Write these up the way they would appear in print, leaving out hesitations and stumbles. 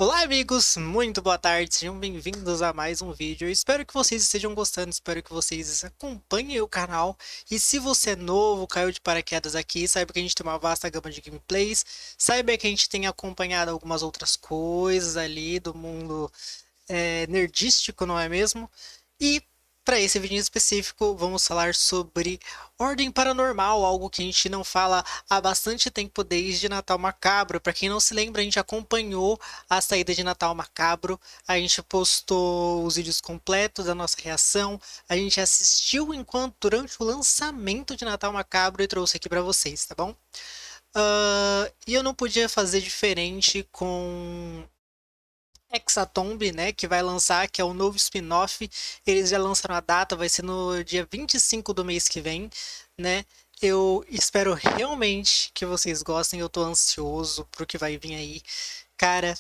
Olá amigos, muito boa tarde, sejam bem-vindos a mais um vídeo. Eu espero que vocês estejam gostando, espero que vocês acompanhem o canal. E se você é novo, caiu de paraquedas aqui, saiba que a gente tem uma vasta gama de gameplays, saiba que a gente tem acompanhado algumas outras coisas ali do mundo nerdístico, não é mesmo? E para esse vídeo em específico, vamos falar sobre Ordem Paranormal, algo que a gente não fala há bastante tempo desde Natal Macabro. Para quem não se lembra, a gente acompanhou a saída de Natal Macabro, a gente postou os vídeos completos da nossa reação, a gente assistiu enquanto durante o lançamento de Natal Macabro e trouxe aqui para vocês, tá bom? E eu não podia fazer diferente com Hexatomb, né, que vai lançar, que é o novo spin-off. Eles já lançaram a data, vai ser no dia 25 do mês que vem, né? Eu espero realmente que vocês gostem, eu tô ansioso pro que vai vir aí, cara.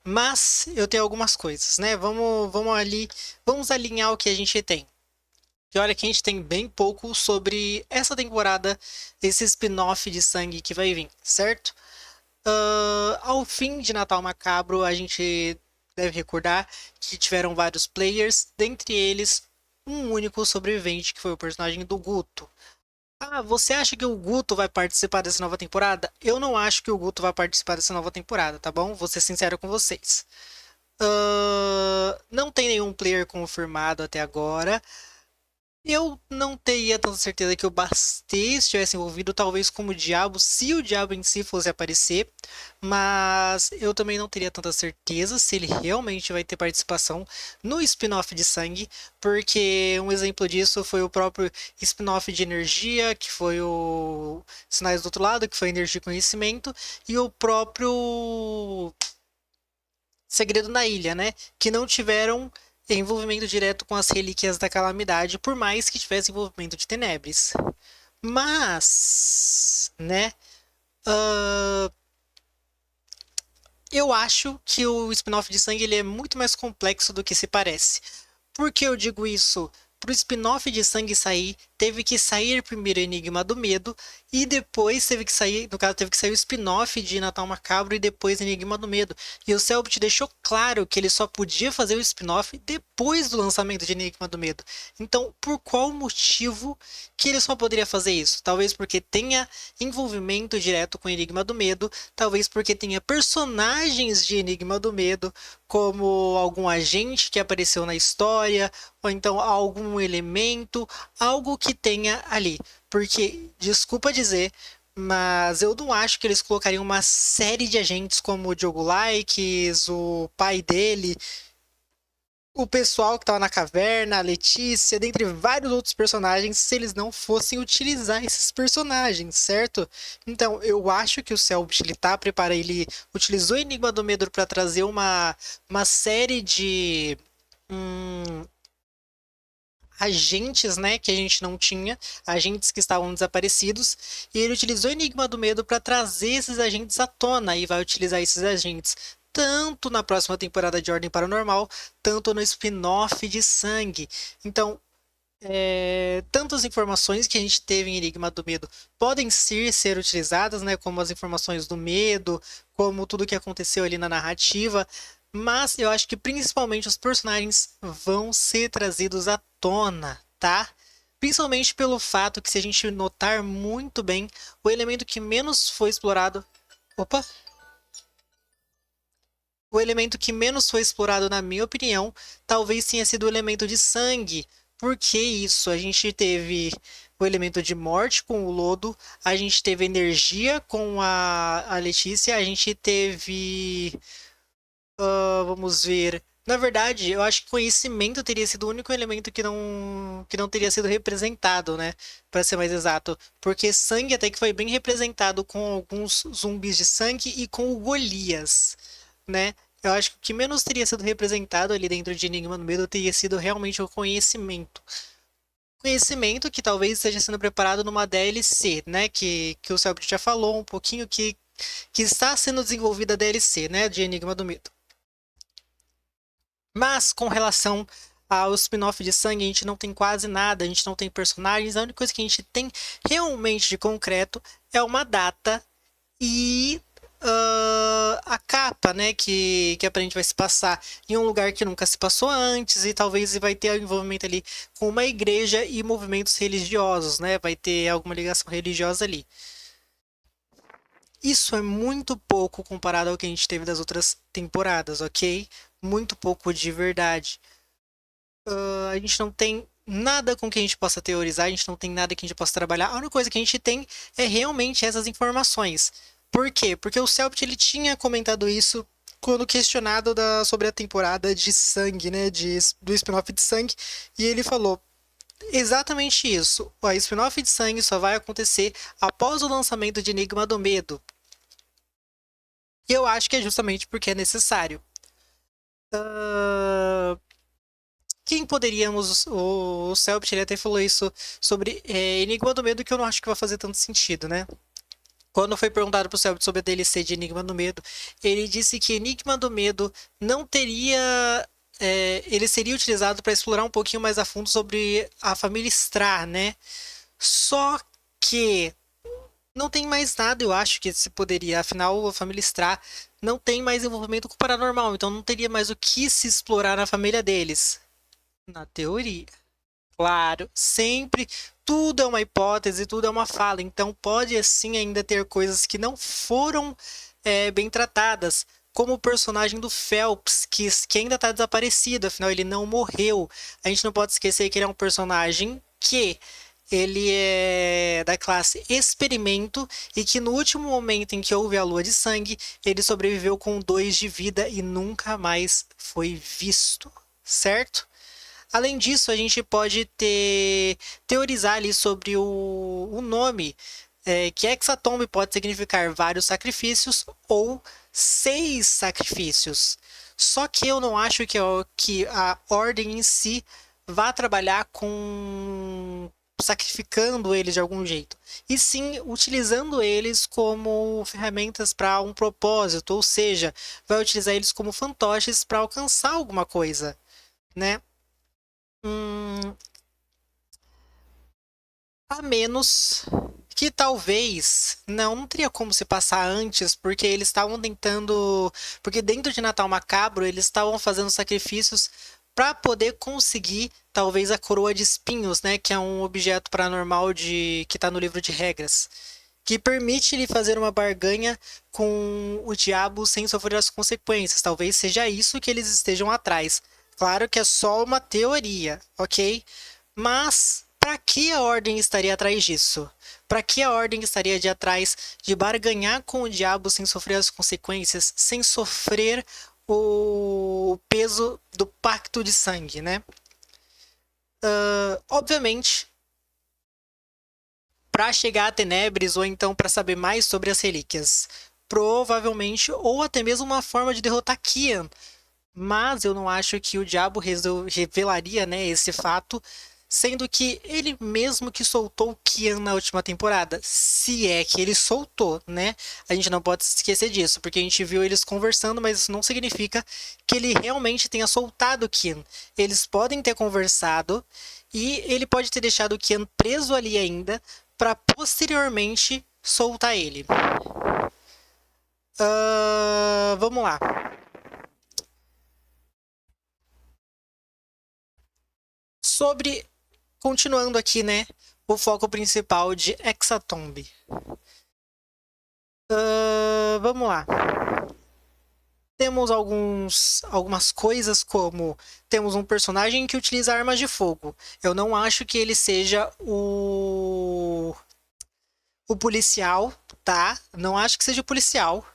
Mas eu tenho algumas coisas, né? Vamos alinhar o que a gente tem. E olha que a gente tem bem pouco sobre essa temporada, esse spin-off de sangue que vai vir, certo? Ao fim de Natal Macabro, a gente deve recordar que tiveram vários players, dentre eles um único sobrevivente, que foi o personagem do Guto. Ah, você acha que o Guto vai participar dessa nova temporada? Eu não acho que o Guto vai participar dessa nova temporada, tá bom? Vou ser sincero com vocês. Não tem nenhum player confirmado até agora. Eu não teria tanta certeza que o Bastê estivesse envolvido, talvez como o Diabo, se o Diabo em si fosse aparecer, mas eu também não teria tanta certeza se ele realmente vai ter participação no spin-off de Sangue, porque um exemplo disso foi o próprio spin-off de Energia, que foi o Sinais do Outro Lado, que foi Energia e Conhecimento, e o próprio Segredo na Ilha, né? Que não tiveram envolvimento direto com as relíquias da calamidade, por mais que tivesse envolvimento de Tenebres. Mas, né? Uh, eu acho que o spin-off de sangue ele é muito mais complexo do que se parece. Por que eu digo isso? Para o spin-off de Sangue sair, teve que sair primeiro Enigma do Medo e depois teve que sair, no caso, teve que sair o spin-off de Natal Macabro e depois Enigma do Medo. E o Selbit deixou claro que ele só podia fazer o spin-off depois do lançamento de Enigma do Medo. Então, por qual motivo que ele só poderia fazer isso? Talvez porque tenha envolvimento direto com Enigma do Medo, talvez porque tenha personagens de Enigma do Medo, como algum agente que apareceu na história, ou então algum elemento, algo que tenha ali. Porque, desculpa dizer, mas eu não acho que eles colocariam uma série de agentes como o Diogo Likes, o pai dele, o pessoal que estava na caverna, a Letícia, dentre vários outros personagens, se eles não fossem utilizar esses personagens, certo? Então, eu acho que o Selbit, ele tá preparado, ele utilizou o Enigma do Medo para trazer uma série de hum, agentes, né, que a gente não tinha, agentes que estavam desaparecidos, e ele utilizou o Enigma do Medo para trazer esses agentes à tona e vai utilizar esses agentes tanto na próxima temporada de Ordem Paranormal, tanto no spin-off de Sangue. Então, tantas informações que a gente teve em Enigma do Medo podem ser utilizadas, né, como as informações do medo, como tudo que aconteceu ali na narrativa, mas eu acho que principalmente os personagens vão ser trazidos à tona, tá? Principalmente pelo fato que, se a gente notar muito bem, o elemento que menos foi explorado. Opa! O elemento que menos foi explorado, na minha opinião, talvez tenha sido o elemento de sangue. Por que isso? A gente teve o elemento de morte com o Lodo, a gente teve energia com a Letícia, a gente teve. Vamos ver. Na verdade, eu acho que conhecimento teria sido o único elemento que não teria sido representado, né? Para ser mais exato. Porque sangue até que foi bem representado com alguns zumbis de sangue e com o Golias, né? Eu acho que o que menos teria sido representado ali dentro de Enigma no Medo teria sido realmente o conhecimento. Conhecimento que talvez esteja sendo preparado numa DLC, né? Que o Selbit já falou um pouquinho que está sendo desenvolvida a DLC, né? De Enigma do Medo. Mas com relação ao spin-off de sangue, a gente não tem quase nada, a gente não tem personagens, a única coisa que a gente tem realmente de concreto é uma data e a capa, né, que a gente vai se passar em um lugar que nunca se passou antes e talvez vai ter envolvimento ali com uma igreja e movimentos religiosos, né? Vai ter alguma ligação religiosa ali. Isso é muito pouco comparado ao que a gente teve das outras temporadas, ok? Muito pouco de verdade. A gente não tem nada com que a gente possa teorizar, a gente não tem nada que a gente possa trabalhar. A única coisa que a gente tem é realmente essas informações. Por quê? Porque o Celpt ele tinha comentado isso quando questionado sobre a temporada de sangue, né? Do spin-off de sangue. E ele falou exatamente isso. O spin-off de sangue só vai acontecer após o lançamento de Enigma do Medo. E eu acho que é justamente porque é necessário. Quem poderíamos. O Celpt ele até falou isso sobre Enigma do Medo, que eu não acho que vai fazer tanto sentido, né? Quando foi perguntado pro Celpt sobre a DLC de Enigma do Medo, ele disse que Enigma do Medo não teria. Ele seria utilizado para explorar um pouquinho mais a fundo sobre a família Strah, né? Só que não tem mais nada, eu acho que se poderia. Afinal, a família Strah não tem mais envolvimento com o paranormal, então não teria mais o que se explorar na família deles. Na teoria. Claro, sempre tudo é uma hipótese, tudo é uma fala, então pode assim ainda ter coisas que não foram bem tratadas, como o personagem do Phelps, que ainda está desaparecido, afinal ele não morreu. A gente não pode esquecer que ele é um personagem que ele é da classe experimento e que no último momento em que houve a lua de sangue, ele sobreviveu com 2 de vida e nunca mais foi visto, certo? Além disso, a gente pode teorizar ali sobre o nome, que Hexatomb pode significar vários sacrifícios ou 6 sacrifícios. Só que eu não acho que a ordem em si vá trabalhar com sacrificando eles de algum jeito, e sim utilizando eles como ferramentas para um propósito, ou seja, vai utilizar eles como fantoches para alcançar alguma coisa, né? Hum, a menos que talvez não teria como se passar antes, porque eles estavam tentando. Porque dentro de Natal Macabro eles estavam fazendo sacrifícios para poder conseguir talvez a coroa de espinhos, né? Que é um objeto paranormal que está no livro de regras. Que permite lhe fazer uma barganha com o diabo sem sofrer as consequências. Talvez seja isso que eles estejam atrás. Claro que é só uma teoria, ok? Mas para que a ordem estaria atrás disso? Para que a ordem estaria de atrás de barganhar com o diabo sem sofrer as consequências, sem sofrer o peso do pacto de sangue, né? Obviamente, para chegar a Tenebres ou então para saber mais sobre as relíquias, provavelmente ou até mesmo uma forma de derrotar Kian, mas eu não acho que o diabo revelaria, né, esse fato, sendo que ele mesmo que soltou o Kian na última temporada, se é que ele soltou, né? A gente não pode se esquecer disso, porque a gente viu eles conversando, mas isso não significa que ele realmente tenha soltado o Kian. Eles podem ter conversado e ele pode ter deixado o Kian preso ali ainda para posteriormente soltar ele. Vamos lá. Sobre continuando aqui, né? O foco principal de Hexatomb. Vamos lá. Temos algumas coisas como temos um personagem que utiliza armas de fogo. Eu não acho que ele seja o policial, tá? Não acho que seja o policial.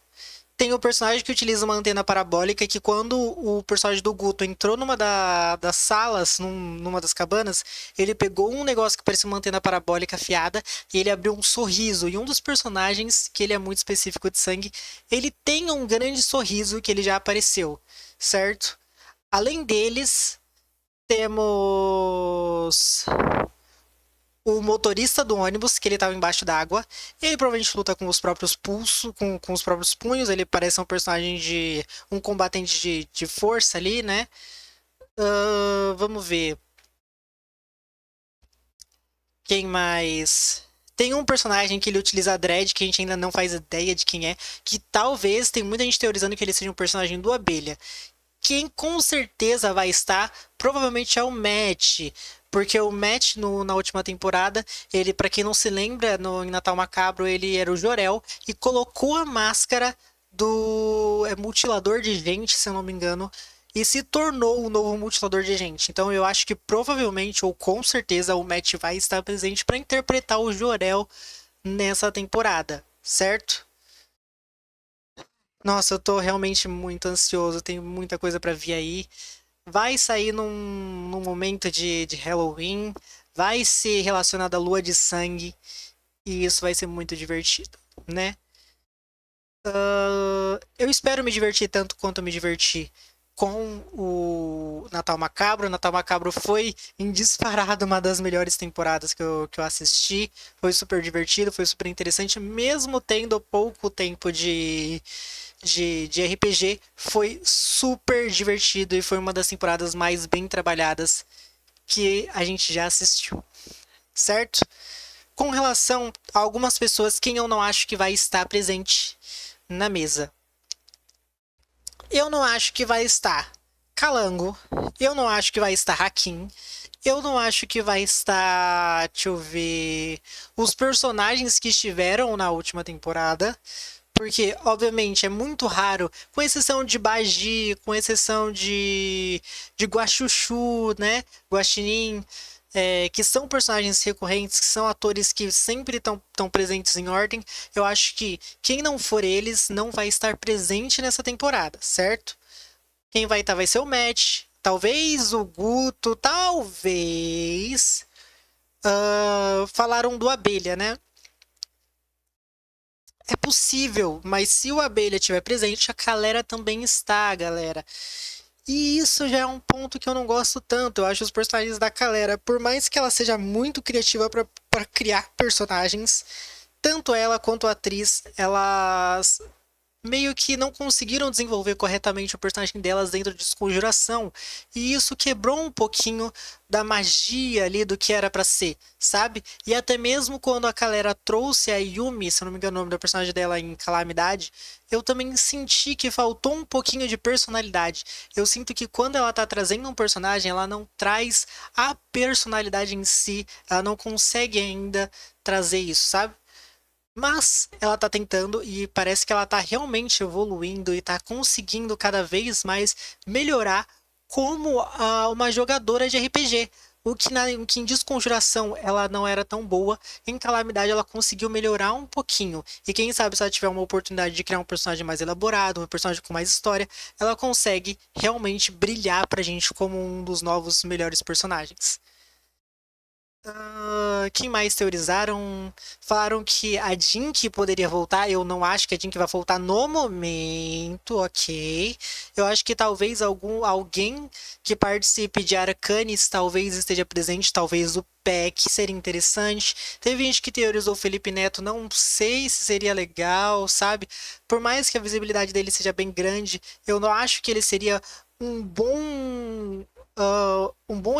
Tem o personagem que utiliza uma antena parabólica que quando o personagem do Guto entrou numa das salas, numa das cabanas, ele pegou um negócio que parecia uma antena parabólica afiada e ele abriu um sorriso. E um dos personagens, que ele é muito específico de sangue, ele tem um grande sorriso que ele já apareceu, certo? Além deles, temos o motorista do ônibus, que ele estava embaixo d'água. Ele provavelmente luta com os próprios pulsos, com os próprios punhos. Ele parece um personagem de um combatente de força ali, né? Vamos ver. Quem mais? Tem um personagem que ele utiliza dread, que a gente ainda não faz ideia de quem é, que talvez tem muita gente teorizando que ele seja um personagem do Abelha. Quem com certeza vai estar, provavelmente é o Matt. Porque o Matt, na última temporada, ele, para quem não se lembra, em Natal Macabro, ele era o Jor-El e colocou a máscara do mutilador de gente, se eu não me engano, e se tornou o novo mutilador de gente. Então eu acho que provavelmente, ou com certeza, o Matt vai estar presente para interpretar o Jor-El nessa temporada, certo? Nossa, eu tô realmente muito ansioso, tem muita coisa pra vir aí. Vai sair num momento de Halloween, vai ser relacionado à lua de sangue, e isso vai ser muito divertido, né? Eu espero me divertir tanto quanto eu me diverti com o Natal Macabro. O Natal Macabro foi em disparado uma das melhores temporadas que eu assisti. Foi super divertido, foi super interessante, mesmo tendo pouco tempo de RPG, foi super divertido e foi uma das temporadas mais bem trabalhadas que a gente já assistiu, certo? Com relação a algumas pessoas, quem eu não acho que vai estar presente na mesa. Eu não acho que vai estar Calango, eu não acho que vai estar Hakim, eu não acho que vai estar, deixa eu ver, os personagens que estiveram na última temporada. Porque, obviamente, é muito raro, com exceção de Bagi, com exceção de Guaxuxu, né? Guaxinim, que são personagens recorrentes, que são atores que sempre estão presentes em ordem. Eu acho que quem não for eles não vai estar presente nessa temporada, certo? Quem vai estar vai ser o Matt, talvez o Guto, talvez. Falaram do Abelha, né? É possível, mas se o Abelha estiver presente, a Calera também está, galera. E isso já é um ponto que eu não gosto tanto. Eu acho os personagens da Calera, por mais que ela seja muito criativa para criar personagens, tanto ela quanto a atriz, elas meio que não conseguiram desenvolver corretamente o personagem delas dentro de Desconjuração. E isso quebrou um pouquinho da magia ali do que era pra ser, sabe? E até mesmo quando a Calera trouxe a Yumi, se eu não me engano o nome da personagem dela em Calamidade, eu também senti que faltou um pouquinho de personalidade. Eu sinto que quando ela tá trazendo um personagem, ela não traz a personalidade em si, ela não consegue ainda trazer isso, sabe? Mas ela tá tentando e parece que ela tá realmente evoluindo e tá conseguindo cada vez mais melhorar como uma jogadora de RPG. O que em Desconjuração ela não era tão boa, em Calamidade ela conseguiu melhorar um pouquinho. E quem sabe se ela tiver uma oportunidade de criar um personagem mais elaborado, um personagem com mais história, ela consegue realmente brilhar pra gente como um dos novos melhores personagens. Quem mais teorizaram? Falaram que a Jink poderia voltar. Eu não acho que a Jink vai voltar no momento, ok. Eu acho que talvez alguém que participe de Arcanis talvez esteja presente, talvez o Peck seria interessante. Teve gente que teorizou o Felipe Neto, não sei se seria legal, sabe? Por mais que a visibilidade dele seja bem grande, eu não acho que ele seria um bom. Um bom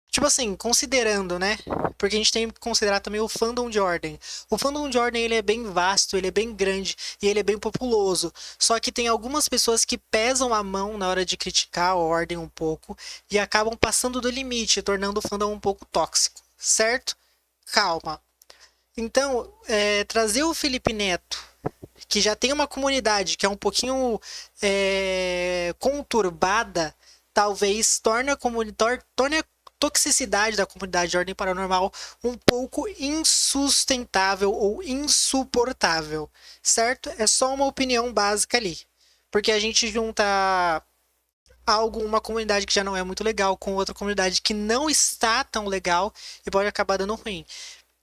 tipo assim, considerando, né? Porque a gente tem que considerar também o fandom de Ordem. O fandom de Ordem ele é bem vasto, ele é bem grande e ele é bem populoso. Só que tem algumas pessoas que pesam a mão na hora de criticar a Ordem um pouco e acabam passando do limite, tornando o fandom um pouco tóxico, certo? Calma. Então, trazer o Felipe Neto, que já tem uma comunidade que é um pouquinho conturbada, talvez torne a toxicidade da comunidade de ordem paranormal um pouco insustentável ou insuportável, certo? É só uma opinião básica ali. Porque a gente junta uma comunidade que já não é muito legal com outra comunidade que não está tão legal e pode acabar dando ruim.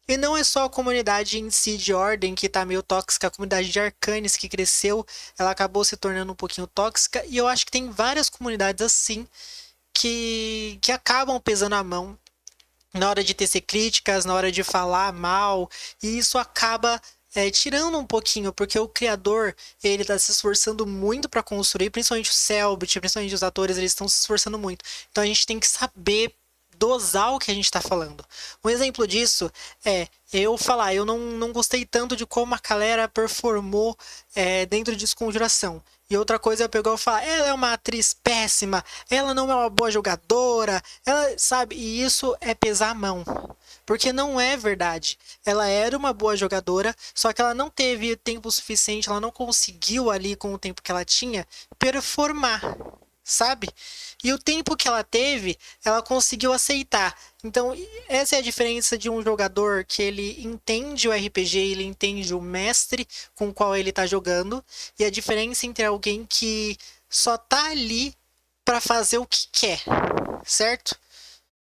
E não é só a comunidade em si de Ordem que tá meio tóxica, a comunidade de Arcanes que cresceu, ela acabou se tornando um pouquinho tóxica, e eu acho que tem várias comunidades assim que acabam pesando a mão na hora de tecer críticas, na hora de falar mal, e isso acaba tirando um pouquinho, porque o criador ele está se esforçando muito para construir, principalmente o Selbit, principalmente os atores, eles estão se esforçando muito. Então a gente tem que saber dosar o que a gente está falando. Um exemplo disso é eu falar, eu não gostei tanto de como a galera performou dentro de Desconjuração. E outra coisa é pegar e falar, ela é uma atriz péssima, ela não é uma boa jogadora, ela sabe, e isso é pesar a mão. Porque não é verdade. Ela era uma boa jogadora, só que ela não teve tempo suficiente, ela não conseguiu ali com o tempo que ela tinha performar, sabe? E o tempo que ela teve, ela conseguiu aceitar. Então, essa é a diferença de um jogador que ele entende o RPG, ele entende o mestre com o qual ele tá jogando, e a diferença entre alguém que só tá ali para fazer o que quer, certo?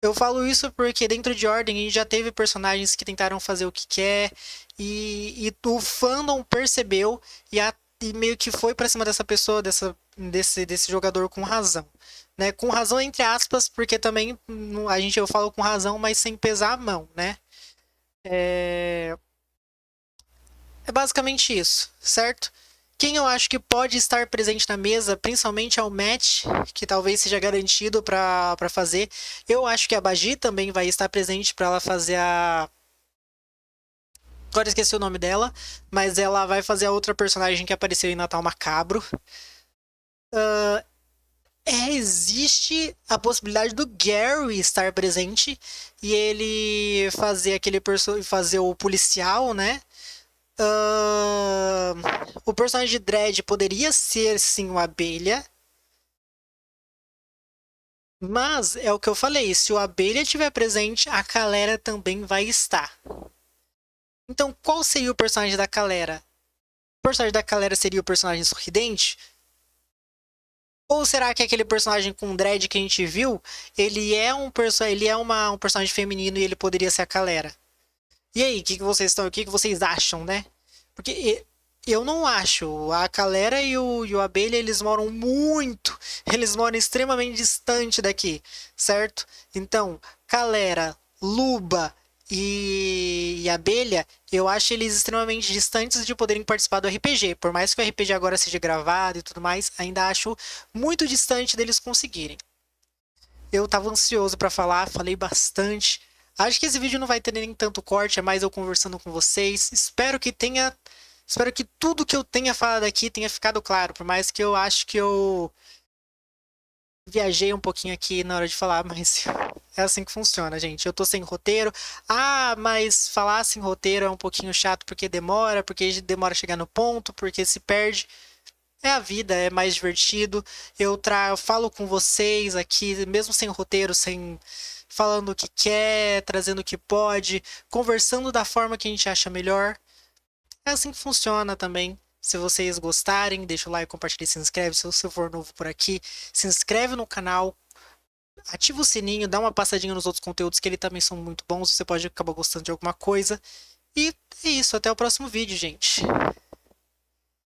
Eu falo isso porque dentro de Ordem a gente já teve personagens que tentaram fazer o que quer e o fandom percebeu e meio que foi pra cima dessa pessoa, desse jogador com razão. Né? Com razão entre aspas, porque também eu falo com razão, mas sem pesar a mão, né? É, é basicamente isso, certo? Quem eu acho que pode estar presente na mesa, principalmente é o Matt, que talvez seja garantido para fazer. Eu acho que a Bagi também vai estar presente para ela fazer a. Agora esqueci o nome dela, mas ela vai fazer a outra personagem que apareceu em Natal Macabro. Existe a possibilidade do Gary estar presente e ele fazer fazer o policial, né? Ahn, o personagem de Dredd poderia ser sim o Abelha. Mas é o que eu falei, se o Abelha estiver presente, a Calera também vai estar. Então, qual seria o personagem da Calera? O personagem da Calera seria o personagem sorridente? Ou será que aquele personagem com dread que a gente viu, um personagem feminino e ele poderia ser a Calera? E aí, o que vocês acham, né? Porque eu não acho. A Calera e o Abelha, eles moram muito. Eles moram extremamente distante daqui, certo? Então, Calera, Luba e Abelha, eu acho eles extremamente distantes de poderem participar do RPG. Por mais que o RPG agora seja gravado e tudo mais, ainda acho muito distante deles conseguirem. Eu tava ansioso pra falar, falei bastante. Acho que esse vídeo não vai ter nem tanto corte, é mais eu conversando com vocês. Espero que tudo que eu tenha falado aqui tenha ficado claro, por mais que eu acho que eu viajei um pouquinho aqui na hora de falar, mas é assim que funciona, gente. Eu tô sem roteiro. Ah, mas falar sem roteiro é um pouquinho chato porque demora a chegar no ponto, porque se perde. É a vida, é mais divertido. Eu falo com vocês aqui, mesmo sem roteiro, sem falando o que quer, trazendo o que pode, conversando da forma que a gente acha melhor. É assim que funciona também. Se vocês gostarem, deixa o like, compartilha e se inscreve. Se você for novo por aqui, se inscreve no canal, ativa o sininho, dá uma passadinha nos outros conteúdos que eles também são muito bons. Você pode acabar gostando de alguma coisa. E é isso, até o próximo vídeo, gente.